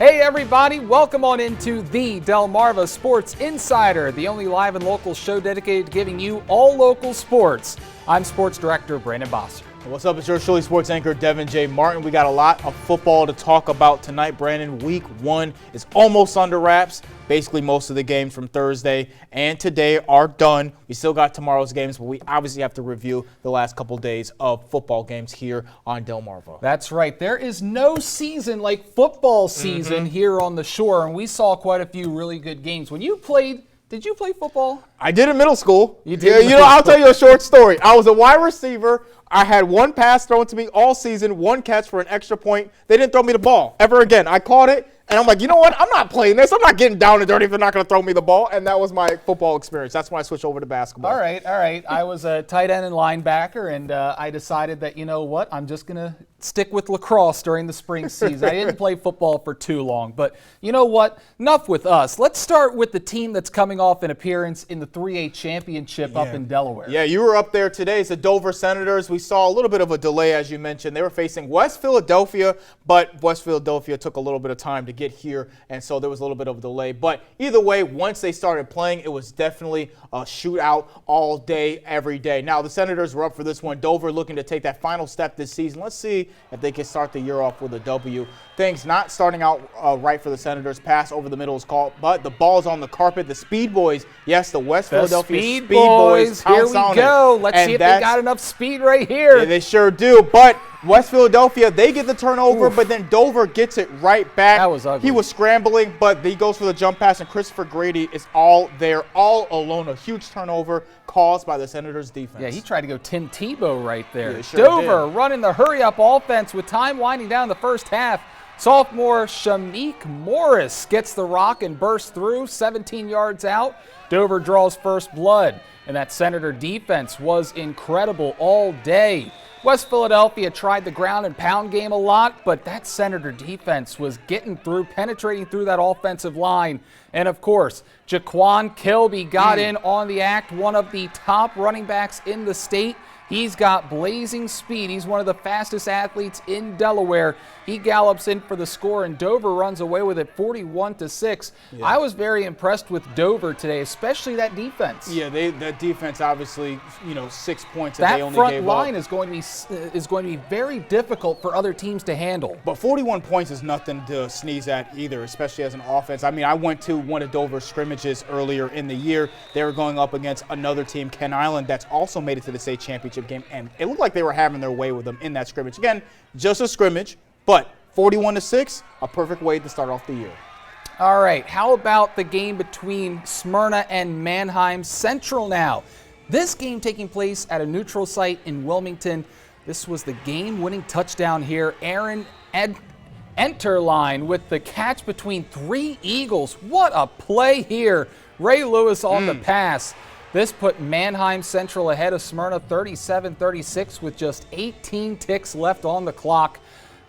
Hey everybody, welcome on into the Delmarva Sports Insider, the only live and local show dedicated to giving you all local sports. I'm Sports Director Brandon Bosser. What's up? It's your Shirley Sports anchor, Devin J. Martin. We got a lot of football to talk about tonight, Brandon. Week 1 is almost under wraps. Basically, most of the games from Thursday and today are done. We still got tomorrow's games, but we obviously have to review the last couple days of football games here on Delmarva. That's right. There is no season like football season here on the shore, and we saw quite a few really good games. When you played, did you play football? I did in middle school. You did? Yeah, I'll tell you a short story. I was a wide receiver. I had one pass thrown to me all season, one catch for an extra point. They didn't throw me the ball ever again. I caught it, and I'm like, you know what? I'm not playing this. I'm not getting down and dirty if they're not going to throw me the ball. And that was my football experience. That's when I switched over to basketball. All right. I was a tight end and linebacker, and I decided that, you know what, I'm just going to stick with lacrosse during the spring season. I didn't play football for too long. But you know what? Enough with us. Let's start with the team that's coming off an appearance in the 3A championship up in Delaware. Yeah, you were up there today. It's the Dover Senators. We saw a little bit of a delay, as you mentioned. They were facing West Philadelphia, but West Philadelphia took a little bit of time to get here, and so there was a little bit of a delay. But either way, once they started playing, it was definitely a shootout all day, every day. Now, the Senators were up for this one. Dover looking to take that final step this season. Let's see if they can start the year off with a W. Things not starting out right for the Senators. Pass over the middle is called, but the ball's on the carpet. The Speed Boys, yes, the West Philadelphia Speed Boys. Here we go. Let's see if they got enough speed right here. Yeah, they sure do, but West Philadelphia, they get the turnover, but then Dover gets it right back. That was ugly. He was scrambling, but he goes for the jump pass, and Christopher Grady is all there, all alone. A huge turnover caused by the Senators' defense. Yeah, he tried to go Tim Tebow right there. Yeah, sure Dover did. running the hurry-up offense with time winding down the first half. Sophomore Shamik Morris gets the rock and bursts through 17 yards out. Dover draws first blood, and that Senator defense was incredible all day. West Philadelphia tried the ground and pound game a lot, but that Senator defense was getting through, penetrating through that offensive line. And of course, Jaquan Kilby got in on the act, one of the top running backs in the state. He's got blazing speed. He's one of the fastest athletes in Delaware. He gallops in for the score, and Dover runs away with it 41-6. Yeah. I was very impressed with Dover today, especially that defense. Yeah, that defense obviously, 6 points that they only gave up. That front line is going to be very difficult for other teams to handle. But 41 points is nothing to sneeze at either, especially as an offense. I mean, I went to one of Dover's scrimmages earlier in the year. They were going up against another team, Ken Island, that's also made it to the state championship game, and it looked like they were having their way with them in that scrimmage. Again, just a scrimmage, but 41-6, a perfect way to start off the year. All right, how about the game between Smyrna and Manheim Central now? This game taking place at a neutral site in Wilmington. This was the game-winning touchdown here. Aaron Enterline with the catch between 3 Eagles. What a play here. Ray Lewis on the pass. This put Manheim Central ahead of Smyrna 37-36 with just 18 ticks left on the clock.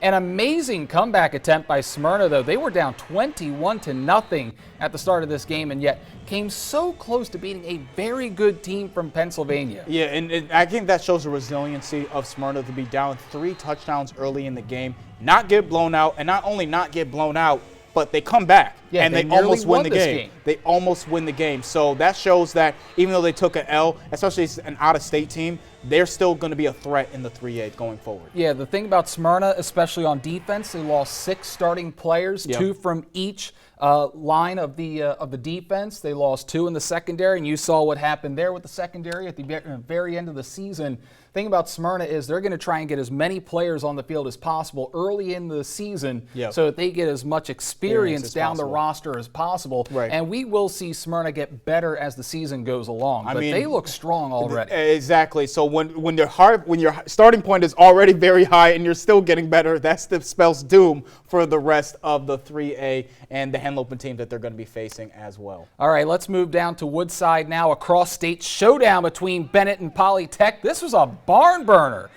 An amazing comeback attempt by Smyrna, though. They were down 21-0 at the start of this game, and yet came so close to beating a very good team from Pennsylvania. Yeah, and I think that shows the resiliency of Smyrna to be down 3 touchdowns early in the game, not get blown out, and not only not get blown out, but they come back, and they almost win the game. They almost win the game. So that shows that even though they took an L, especially as an out-of-state team, they're still going to be a threat in the 3A going forward. Yeah, the thing about Smyrna, especially on defense, they lost 6 starting players, 2 from each line of the defense. They lost 2 in the secondary, and you saw what happened there with the secondary at the very end of the season. Thing about Smyrna is they're going to try and get as many players on the field as possible early in the season so that they get as much experience down the roster as possible. Right. And we will see Smyrna get better as the season goes along. But they look strong already. Exactly. So when your starting point is already very high and you're still getting better, that spells doom for the rest of the 3A and the Henlopen team that they're going to be facing as well. All right, let's move down to Woodside now. A cross-state showdown between Bennett and Polytech. This was a barn burner.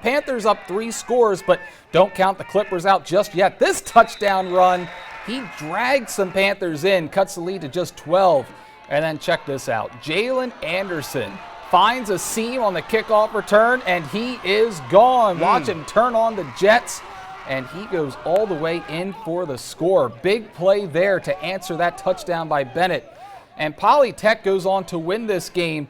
Panthers up 3 scores, but don't count the Clippers out just yet. This touchdown run, he dragged some Panthers in, cuts the lead to just 12. And then check this out. Jalen Anderson finds a seam on the kickoff return, and he is gone. Watch him turn on the Jets. and he goes all the way in for the score. Big play there to answer that touchdown by Bennett. And Polytech goes on to win this game.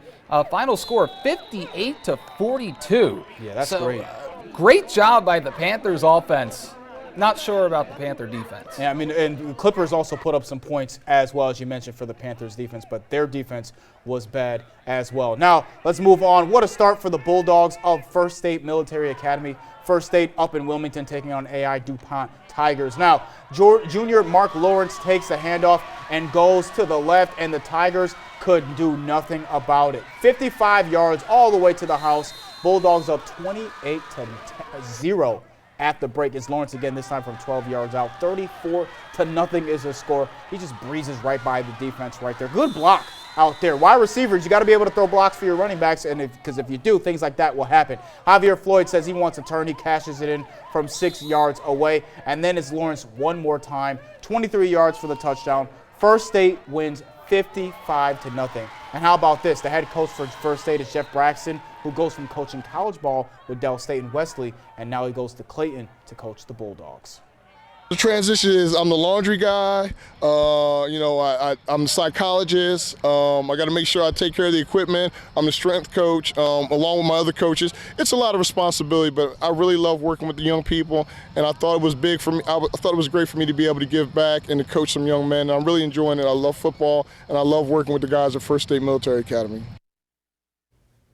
Final score 58-42. Yeah, that's great. Great job by the Panthers offense. Not sure about the Panther defense. Yeah, I mean, and Clippers also put up some points as well, as you mentioned, for the Panthers defense, but their defense was bad as well. Now, let's move on. What a start for the Bulldogs of First State Military Academy. First State up in Wilmington taking on AI DuPont Tigers. Now, junior Mark Lawrence takes the handoff and goes to the left, and the Tigers could do nothing about it. 55 yards all the way to the house. Bulldogs up 28-0 at the break. It's Lawrence again, this time from 12 yards out. 34-0 is the score. He just breezes right by the defense right there. Good block out there. Wide receivers, you got to be able to throw blocks for your running backs, and because if you do, things like that will happen. Javier Floyd says he wants a turn. He cashes it in from 6 yards away, and then it's Lawrence one more time. 23 yards for the touchdown. First State wins 55-0. And how about this? The head coach for First State is Jeff Braxton, who goes from coaching college ball with Del State and Wesley, and now he goes to Clayton to coach the Bulldogs. The transition is I'm the laundry guy. I'm a psychologist. I got to make sure I take care of the equipment. I'm the strength coach along with my other coaches. It's a lot of responsibility, but I really love working with the young people, and I thought it was big for me. I thought it was great for me to be able to give back and to coach some young men. I'm really enjoying it. I love football, and I love working with the guys at First State Military Academy.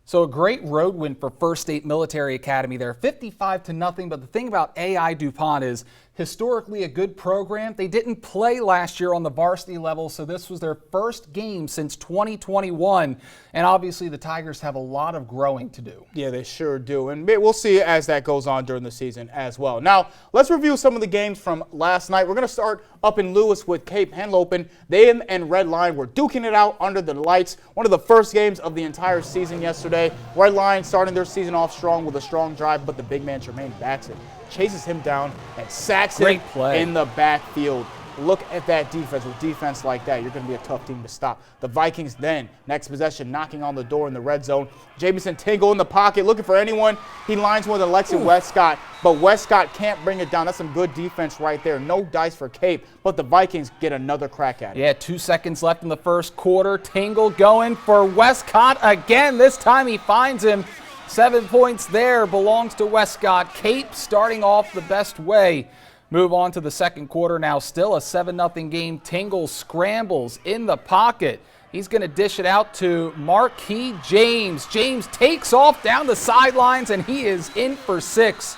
So a great road win for First State Military Academy there, 55-0. But the thing about AI DuPont is historically a good program. They didn't play last year on the varsity level, so this was their first game since 2021. And obviously the Tigers have a lot of growing to do. Yeah, they sure do. And we'll see as that goes on during the season as well. Now, let's review some of the games from last night. We're going to start up in Lewis with Cape Henlopen. They and Red Lion were duking it out under the lights. One of the first games of the entire season yesterday. Red Lion starting their season off strong with a strong drive, but the big man Tremaine Batson chases him down and sacks him in the backfield. Look at that defense. With defense like that, you're going to be a tough team to stop. The Vikings then, next possession, knocking on the door in the red zone. Jamison Tingle in the pocket, looking for anyone. He lines one with Alexi Westcott, but Westcott can't bring it down. That's some good defense right there. No dice for Cape, but the Vikings get another crack at it. Yeah, 2 seconds left in the first quarter. Tingle going for Westcott again. This time he finds him. 7 points there belongs to Westcott. Cape starting off the best way. Move on to the second quarter now. Still a 7-0 game. Tingle scrambles in the pocket. He's going to dish it out to Marquis James. James takes off down the sidelines, and he is in for 6.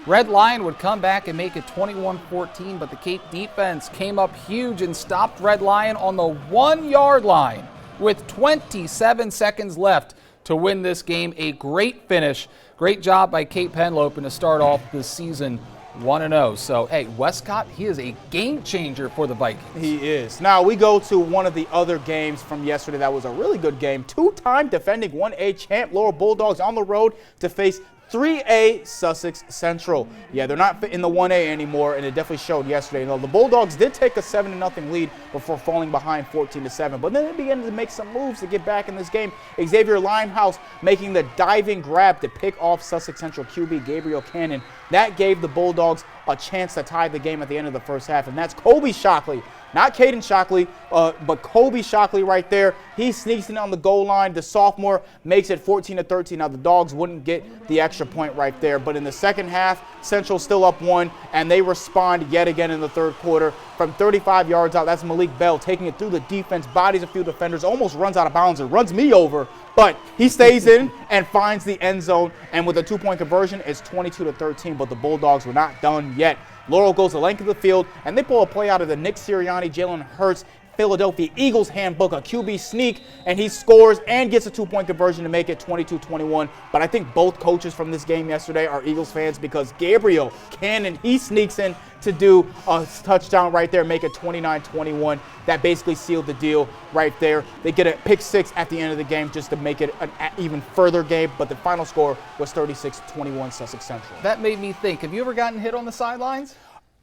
Red Lion would come back and make it 21-14, but the Cape defense came up huge and stopped Red Lion on the 1-yard line with 27 seconds left to win this game. A great finish. Great job by Cape Henlopen to start off this season 1-0. So, hey, Westcott, he is a game changer for the Vikings. He is. Now, we go to one of the other games from yesterday that was a really good game. Two-time defending 1A champ Laurel Bulldogs on the road to face 3A Sussex Central. Yeah, they're not in the 1A anymore, and it definitely showed yesterday. The Bulldogs did take a 7-0 lead before falling behind 14-7, but then they began to make some moves to get back in this game. Xavier Limehouse making the diving grab to pick off Sussex Central QB Gabriel Cannon. That gave the Bulldogs a chance to tie the game at the end of the first half, and that's Kobe Shockley. Not Caden Shockley, but Kobe Shockley right there. He sneaks in on the goal line. The sophomore makes it 14-13. Now, the Dogs wouldn't get the extra point right there. But in the second half, Central still up 1, and they respond yet again in the third quarter. From 35 yards out, that's Malik Bell taking it through the defense, bodies a few defenders, almost runs out of bounds and runs me over. But he stays in and finds the end zone. And with a 2-point conversion, it's 22-13. But the Bulldogs were not done yet. Laurel goes the length of the field, and they pull a play out of the Nick Sirianni, Jalen Hurts, Philadelphia Eagles handbook, a QB sneak, and he scores and gets a 2-point conversion to make it 22-21. But I think both coaches from this game yesterday are Eagles fans because Gabriel Cannon, he sneaks in to do a touchdown right there, make it 29-21. That basically sealed the deal right there. They get a pick 6 at the end of the game just to make it an even further game, but the final score was 36-21 Sussex Central. That made me think, have you ever gotten hit on the sidelines?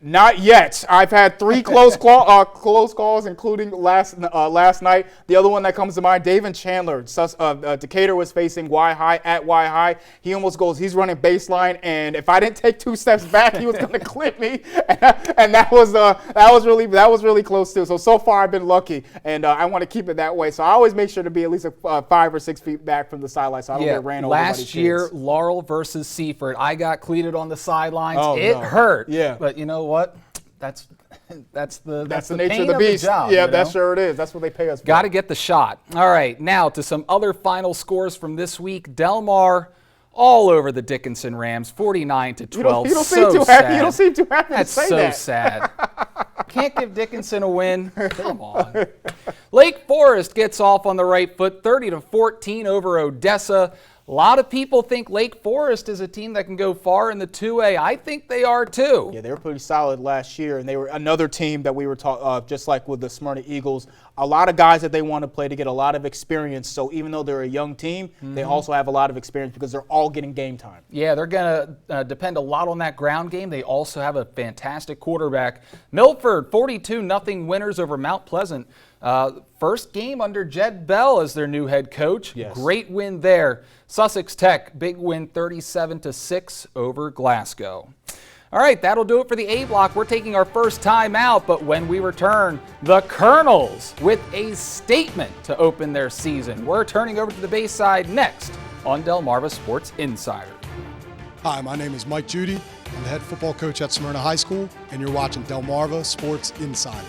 Not yet. I've had 3 close calls, including last night. The other one that comes to mind, David Chandler. Decatur was facing Y High at Y High. He almost goes. He's running baseline, and if I didn't take 2 steps back, he was going to clip me. And that was really close too. So far I've been lucky, and I want to keep it that way. So I always make sure to be at least 5 or 6 feet back from the sideline, so I don't get ran over. Last year, Laurel versus Seaford, I got cleated on the sidelines. Oh, it hurt. Yeah. But you know what? That's the nature of the beast. Job, yeah, that sure it is. That's what they pay us for. Got to get the shot. All right, now to some other final scores from this week. Delmar all over the Dickinson Rams, 49-12. You don't seem too happy. You don't seem too happy That's to say so that. sad. Can't give Dickinson a win. Come on. Lake Forest gets off on the right foot, 30-14 over Odessa. A lot of people think Lake Forest is a team that can go far in the 2A. I think they are too. Yeah, they were pretty solid last year, and they were another team that we were talking, just like with the Smyrna Eagles. A lot of guys that they want to play to get a lot of experience. So even though they're a young team, they also have a lot of experience because they're all getting game time. Yeah, they're going to depend a lot on that ground game. They also have a fantastic quarterback. Milford, 42-0 winners over Mount Pleasant. First game under Jed Bell as their new head coach. Yes. Great win there. Sussex Tech, big win 37-6 over Glasgow. All right, that'll do it for the A block. We're taking our first time out, but when we return, the Colonels with a statement to open their season. We're turning over to the Bayside next on Delmarva Sports Insider. Hi, my name is Mike Judy. I'm the head football coach at Smyrna High School, and you're watching Delmarva Sports Insider.